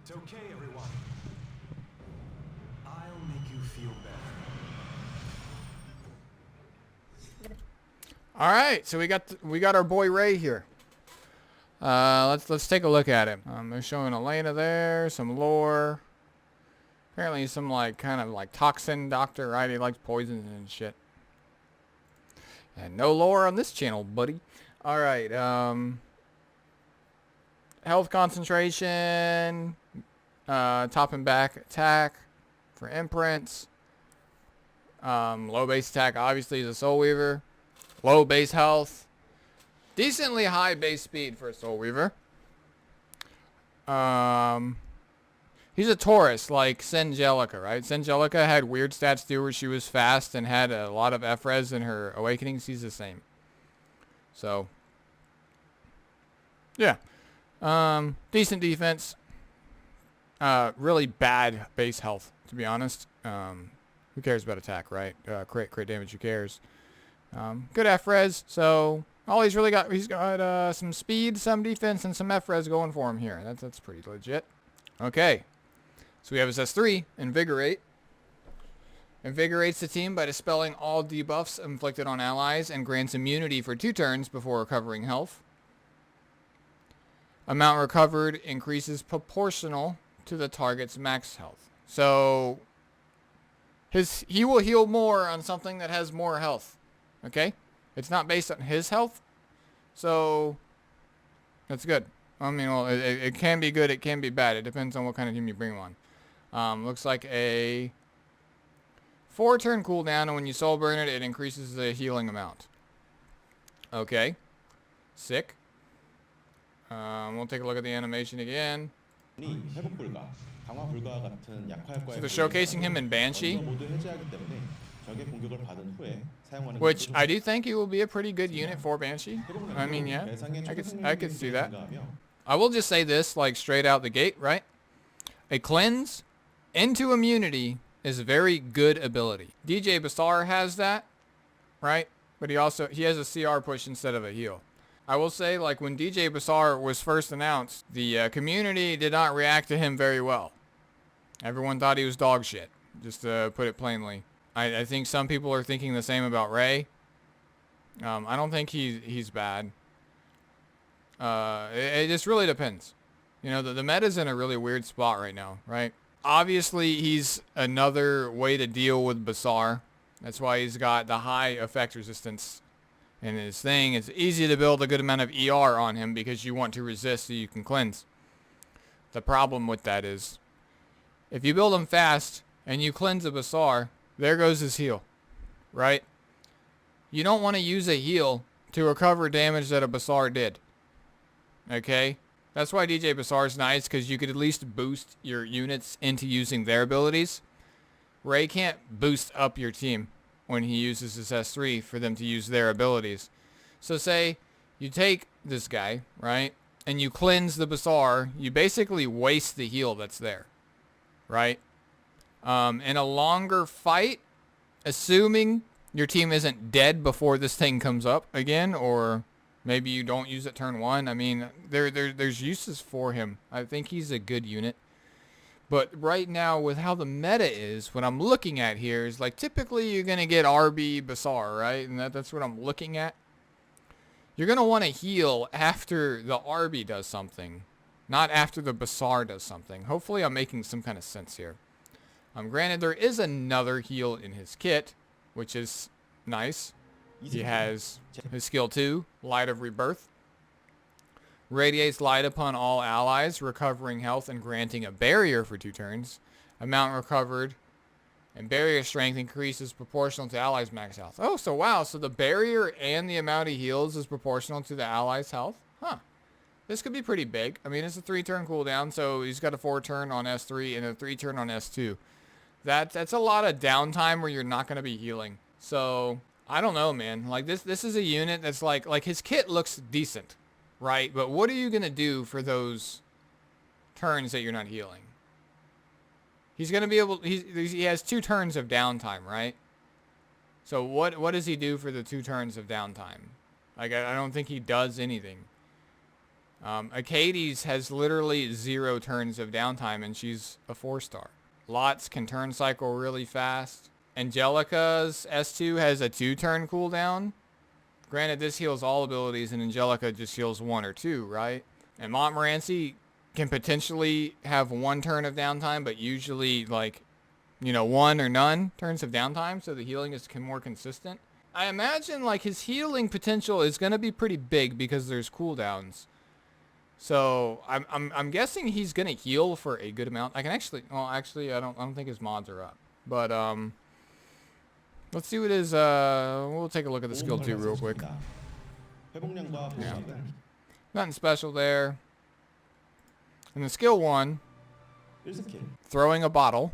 It's okay, everyone. I'll make you feel better. All right, so we got our boy Ray here. Let's take a look at him. They're showing Elena there, some lore. Apparently some like kind of like toxin doctor, right? He likes poisons and shit. And no lore on this channel, buddy. All right, health concentration, top and back attack for imprints. Low base attack obviously is a Soul Weaver. Low base health. Decently high base speed for a Soul Weaver. He's a Taurus, like Sengelica, right? Sengelica had weird stats too, where she was fast and had a lot of F-res in her awakenings. He's the same. So, yeah. Decent defense. Really bad base health, to be honest. Who cares about attack, right? Crit damage, who cares? Good F-res, so all he's got some speed, some defense, and some F-res going for him here. That's pretty legit. Okay, so we have his S3, Invigorate. Invigorates the team by dispelling all debuffs inflicted on allies and grants immunity for 2 turns before recovering health. Amount recovered increases proportional to the target's max health. So he will heal more on something that has more health. Okay? It's not based on his health. So that's good. I mean, well, it can be good, it can be bad. It depends on what kind of team you bring him on. Looks like a 4-turn cooldown, and when you soul burn it, it increases the healing amount. Okay. Sick. We'll take a look at the animation again. So they're showcasing him in Banshee, which I do think he will be a pretty good unit for Banshee. I mean, yeah, I could see that. I will just say this, like straight out the gate, right? A cleanse into immunity is a very good ability. DJ Basar has that, right? But he has a CR push instead of a heal. I will say, like, when DJ Basar was first announced, the community did not react to him very well. Everyone thought he was dog shit, just to put it plainly. I think some people are thinking the same about Ray. I don't think he's bad. It just really depends. You know, the meta's in a really weird spot right now, right? Obviously, he's another way to deal with Basar. That's why he's got the high effect resistance in his thing. It's easy to build a good amount of ER on him because you want to resist so you can cleanse. The problem with that is, if you build him fast and you cleanse a Basar, there goes his heal, right? You don't want to use a heal to recover damage that a Basar did. Okay? That's why DJ Basar is nice, because you could at least boost your units into using their abilities. Ray can't boost up your team when he uses his S3 for them to use their abilities. So say you take this guy, right, and you cleanse the Basar, you basically waste the heal that's there, right? In a longer fight, assuming your team isn't dead before this thing comes up again, or maybe you don't use it turn 1. I mean, there's uses for him. I think he's a good unit. But right now, with how the meta is, what I'm looking at here is, like, typically you're going to get RB Basar, right? And that's what I'm looking at. You're going to want to heal after the RB does something, not after the Basar does something. Hopefully I'm making some kind of sense here. Granted, there is another heal in his kit, which is nice. He has his skill 2, Light of Rebirth. Radiates light upon all allies, recovering health and granting a barrier for 2 turns. Amount recovered and barrier strength increases proportional to allies' max health. Oh, so wow, so the barrier and the amount he heals is proportional to the allies' health? Huh. This could be pretty big. I mean, it's a 3-turn cooldown, so he's got a 4-turn on S3 and a 3-turn on S2. That's a lot of downtime where you're not going to be healing. So, I don't know, man. Like, this is a unit that's like his kit looks decent. Right, but what are you going to do for those turns that you're not healing? He's going to be able, he has 2 turns of downtime, right? So what does he do for the 2 turns of downtime? Like, I don't think he does anything. Akates has literally 0 turns of downtime, and she's a 4-star. Lots can turn cycle really fast. Angelica's S2 has a 2-turn cooldown. Granted, this heals all abilities, and Angelica just heals 1 or 2, right? And Montmorency can potentially have 1 turn of downtime, but usually, like, 1 or none turns of downtime, so the healing is more consistent. I imagine, like, his healing potential is going to be pretty big because there's cooldowns. So I'm guessing he's gonna heal for a good amount. I can actually, I don't think his mods are up. But let's see what his we'll take a look at the skill 2 real quick. Yeah. Nothing special there. And the skill 1, throwing a bottle,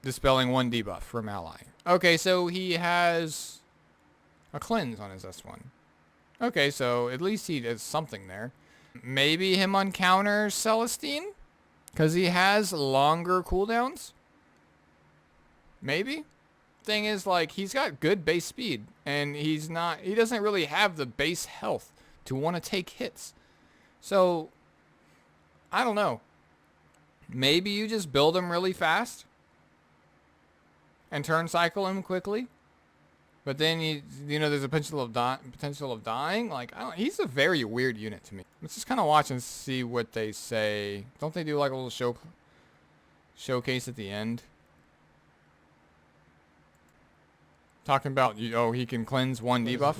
dispelling 1 debuff from ally. Okay, so he has a cleanse on his S1. Okay, so at least he does something there. Maybe him on counter Celestine? Because he has longer cooldowns? Maybe? Thing is, like, he's got good base speed. And he doesn't really have the base health to want to take hits. So, I don't know. Maybe you just build him really fast. And turn cycle him quickly. But then there's a potential of dying. Like, he's a very weird unit to me. Let's just kind of watch and see what they say. Don't they do like a little showcase at the end? Talking about he can cleanse 1 debuff.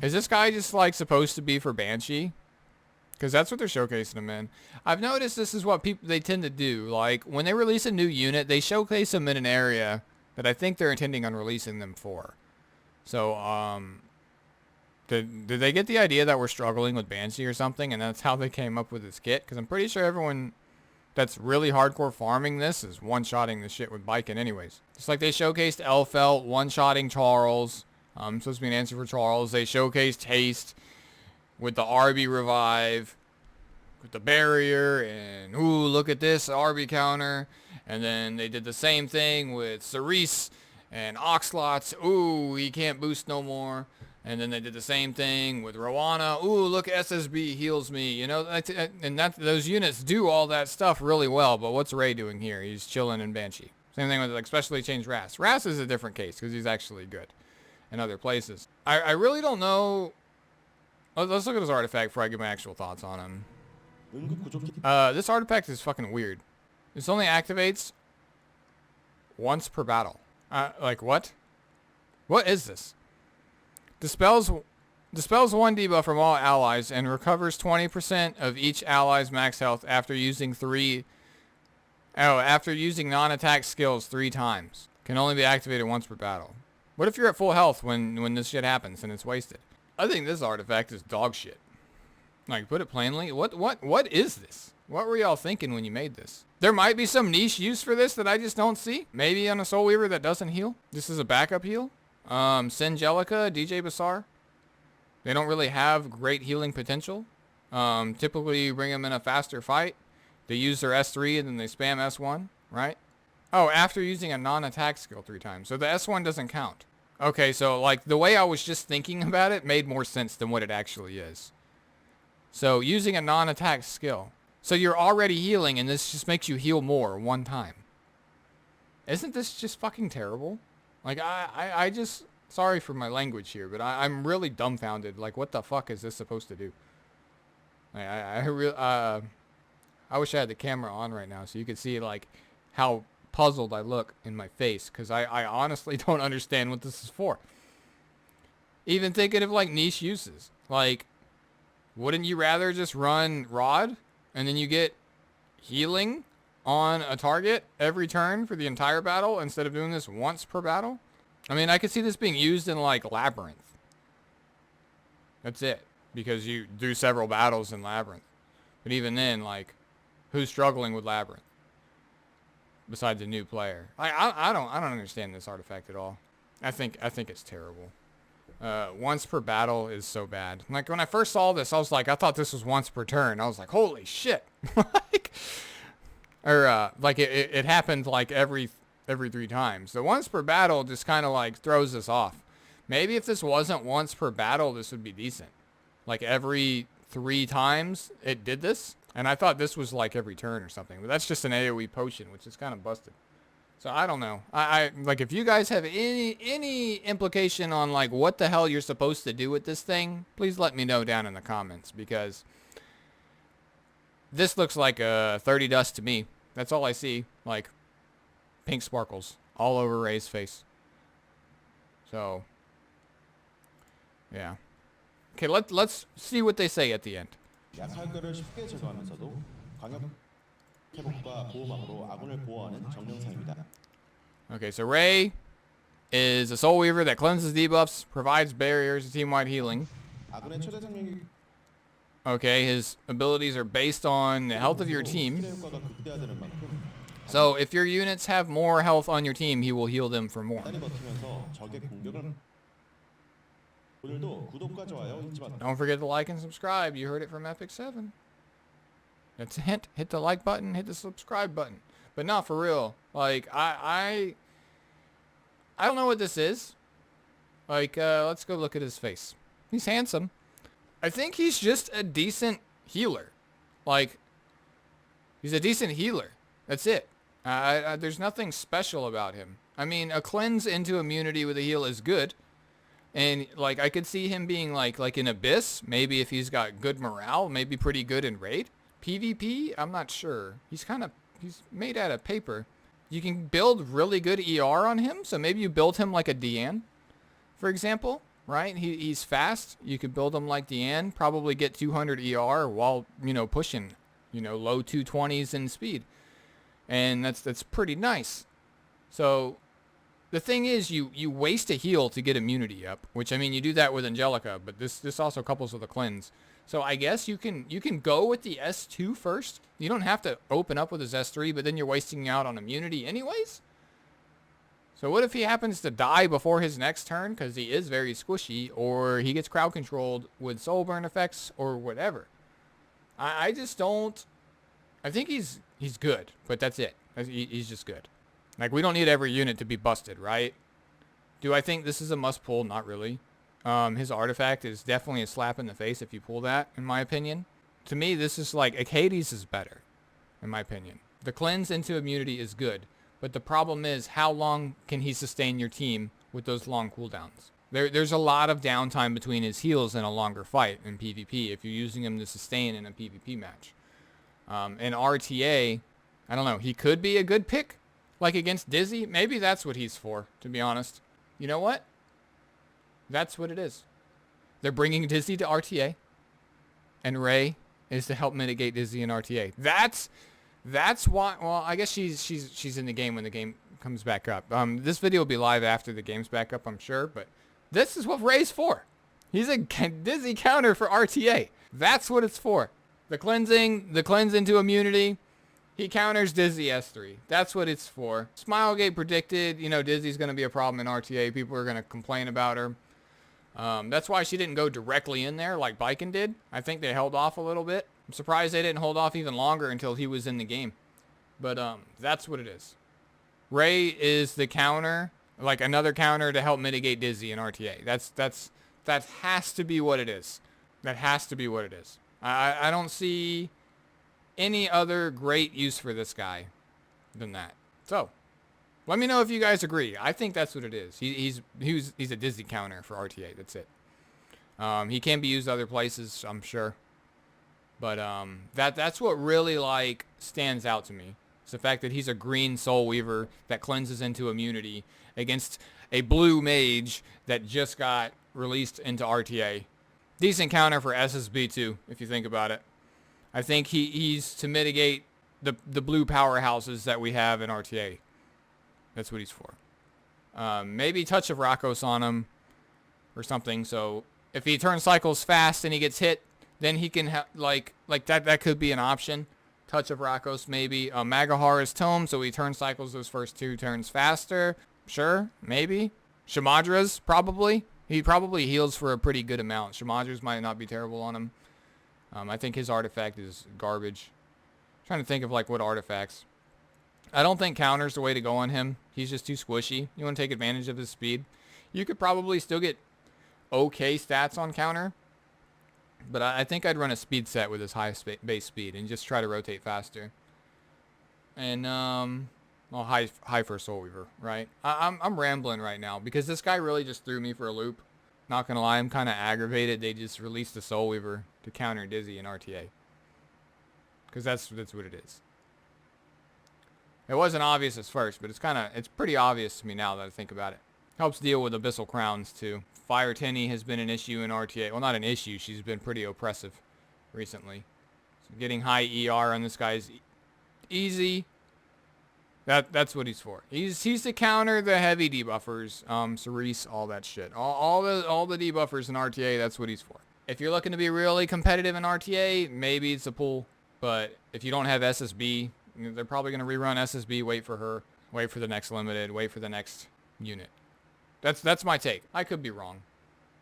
Is this guy just like supposed to be for Banshee? Because that's what they're showcasing him in. I've noticed this is what they tend to do. Like, when they release a new unit, they showcase them in an area that I think they're intending on releasing them for. So, did they get the idea that we're struggling with Banshee or something, and that's how they came up with this kit? Because I'm pretty sure everyone that's really hardcore farming this is one-shotting the shit with Biken anyways. Just like they showcased Elfelt one-shotting Charles. Supposed to be an answer for Charles. They showcased Haste with the RB revive, with the barrier, and ooh, look at this RB counter. And then they did the same thing with Cerise and Oxlots. Ooh, he can't boost no more. And then they did the same thing with Rowana. Ooh, look, SSB heals me. Those units do all that stuff really well. But what's Ray doing here? He's chilling in Banshee. Same thing with, like, specially changed Ras. Ras is a different case because he's actually good in other places. I really don't know. Let's look at his artifact before I give my actual thoughts on him. This artifact is fucking weird. This only activates once per battle. Like what? What is this? Dispels 1 debuff from all allies and recovers 20% of each ally's max health after using non-attack skills 3 times. Can only be activated once per battle. What if you're at full health when this shit happens and it's wasted? I think this artifact is dog shit. Like, put it plainly, what is this? What were y'all thinking when you made this? There might be some niche use for this that I just don't see. Maybe on a Soul Weaver that doesn't heal. This is a backup heal. Singelica, DJ Bassar. They don't really have great healing potential. Typically you bring them in a faster fight. They use their S3 and then they spam S1, right? Oh, after using a non-attack skill 3 times. So the S1 doesn't count. Okay, so like the way I was just thinking about it made more sense than what it actually is. So using a non-attack skill. So you're already healing and this just makes you heal more 1 time. Isn't this just fucking terrible? Like I just, sorry for my language here, but I'm really dumbfounded. Like, what the fuck is this supposed to do? I wish I had the camera on right now so you could see like how puzzled I look in my face, because I honestly don't understand what this is for. Even thinking of like niche uses. Like, wouldn't you rather just run Rod and then you get healing on a target every turn for the entire battle instead of doing this once per battle? I mean, I could see this being used in like Labyrinth. That's it. Because you do several battles in Labyrinth. But even then, like, who's struggling with Labyrinth besides a new player? I don't understand this artifact at all. I think it's terrible. Once per battle is so bad. Like, when I first saw this, I was like, I thought this was once per turn. I was like, holy shit. Like, it happened like every 3 times. The once per battle just kind of like throws us off. Maybe if this wasn't once per battle, this would be decent. Like every 3 times it did this. And I thought this was like every turn or something. But that's just an AoE potion, which is kind of busted. So I don't know. I like if you guys have any implication on like what the hell you're supposed to do with this thing, please let me know down in the comments, because this looks like a 30 dust to me. That's all I see. Like pink sparkles all over Ray's face. So yeah. Okay, let's see what they say at the end. 약할 거를 쉽게 제거하면서도 광역 회복과 보호막으로 아군을 보호하는 정령사입니다. Okay, so Ray is a Soul Weaver that cleanses debuffs, provides barriers, and team-wide healing. 아군의 최대 생명이 Okay, his abilities are based on the health of your team. 힐의 효과가 극대화되는 만큼 So if your units have more health on your team, he will heal them for more. 단단히 버티면서 적의 공격을 오늘도 구독과 좋아요 잊지 마세요. Don't forget to like and subscribe. You heard it from Epic 7. That's a hint. Hit the like button, hit the subscribe button. But not for real. Like I don't know what this is. Like let's go look at his face. He's handsome. I think he's just a decent healer. Like he's a decent healer. That's it. There's nothing special about him. I mean, a cleanse into immunity with a heal is good. And like I could see him being like an Abyss, maybe if he's got good morale, maybe pretty good in raid. PvP, I'm not sure. He's made out of paper. You can build really good ER on him, so maybe you build him like a Deanne, for example, right? He's fast. You could build him like Deanne, probably get 200 ER while, pushing, low 220s in speed. And that's pretty nice. So the thing is, you waste a heal to get immunity up, which, I mean, you do that with Angelica, but this also couples with a cleanse. So I guess you can go with the S2 first. You don't have to open up with his S3, but then you're wasting out on immunity anyways. So what if he happens to die before his next turn because he is very squishy, or he gets crowd controlled with soul burn effects or whatever? I just don't. I think he's good, but that's it. He's just good. Like, we don't need every unit to be busted, right? Do I think this is a must pull? Not really. His artifact is definitely a slap in the face if you pull that, in my opinion. To me, this is like, Hades is better, in my opinion. The cleanse into immunity is good, but the problem is, how long can he sustain your team with those long cooldowns? There's a lot of downtime between his heals and a longer fight in PvP if you're using him to sustain in a PvP match. In RTA, I don't know, he could be a good pick. Like against Dizzy, maybe that's what he's for, to be honest. You know what? That's what it is. They're bringing Dizzy to RTA, and Ray is to help mitigate Dizzy and RTA. That's why. Well, I guess she's in the game when the game comes back up. This video will be live after the game's back up, I'm sure. But this is what Ray's for. He's a Dizzy counter for RTA. That's what it's for. The cleanse into immunity. He counters Dizzy S3. That's what it's for. Smilegate predicted, Dizzy's going to be a problem in RTA. People are going to complain about her. That's why she didn't go directly in there like Biken did. I think they held off a little bit. I'm surprised they didn't hold off even longer until he was in the game. But that's what it is. Ray is the counter, like another counter to help mitigate Dizzy in RTA. That has to be what it is. That has to be what it is. I don't see any other great use for this guy than that. So, let me know if you guys agree. I think that's what it is. He's a Dizzy counter for RTA. That's it. He can be used other places, I'm sure. But that's what really like stands out to me. It's the fact that he's a green Soul Weaver that cleanses into immunity against a blue mage that just got released into RTA. Decent counter for SSB too, if you think about it. I think he's to mitigate the blue powerhouses that we have in RTA. That's what he's for. Maybe Touch of Rakos on him or something. So if he turn cycles fast and he gets hit, then he can like that could be an option. Touch of Rakos maybe. Magahara's Tome, so he turn cycles those first 2 turns faster. Sure, maybe. Shamadra's probably. He probably heals for a pretty good amount. Shamadra's might not be terrible on him. I think his artifact is garbage. I'm trying to think of like what artifacts. I don't think counter's the way to go on him. He's just too squishy. You want to take advantage of his speed. You could probably still get okay stats on counter. But I think I'd run a speed set with his high base speed and just try to rotate faster. And well, high for Soul Weaver, right? I'm rambling right now because this guy really just threw me for a loop. Not gonna lie, I'm kind of aggravated. They just released the Soul Weaver to counter Dizzy in RTA. Because that's what it is. It wasn't obvious at first, but it's pretty obvious to me now that I think about it. Helps deal with Abyssal Crowns too. Fire Tenny has been an issue in RTA. Well, not an issue. She's been pretty oppressive recently. So getting high ER on this guy's easy. That's what he's for. He's to counter the heavy debuffers, Cerise, all that shit. All the debuffers in RTA. That's what he's for. If you're looking to be really competitive in RTA, maybe it's a pull. But if you don't have SSB, they're probably going to rerun SSB. Wait for her. Wait for the next limited. Wait for the next unit. That's my take. I could be wrong.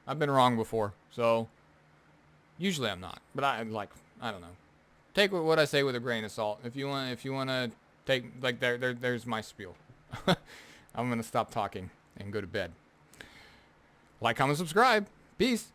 I've been wrong before, so usually I'm not. But I don't know. Take what I say with a grain of salt. If you want to take there's my spiel. I'm gonna stop talking and go to bed. Like, comment, subscribe. Peace.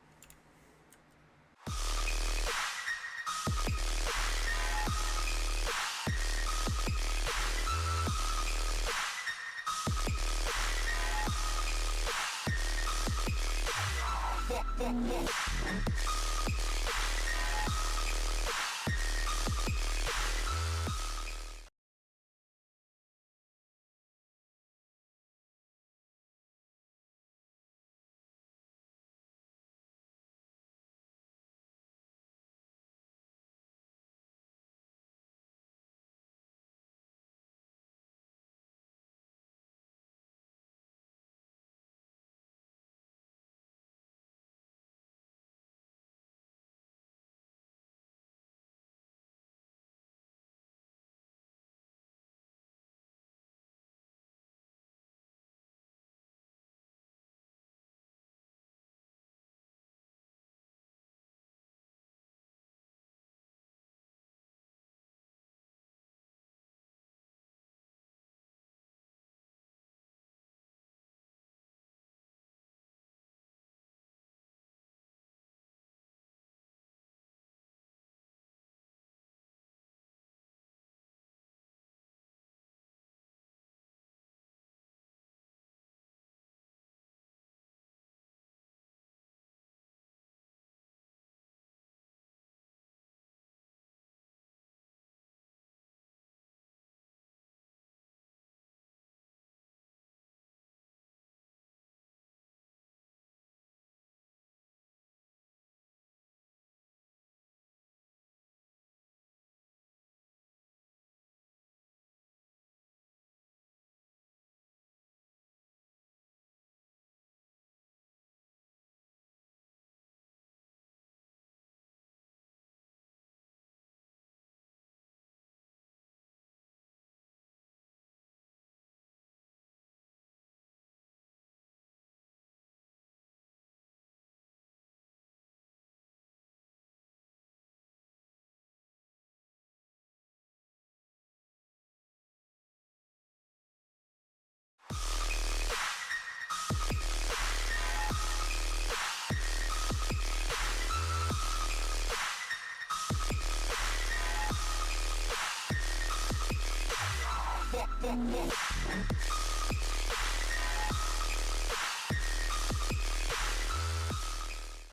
Yeah.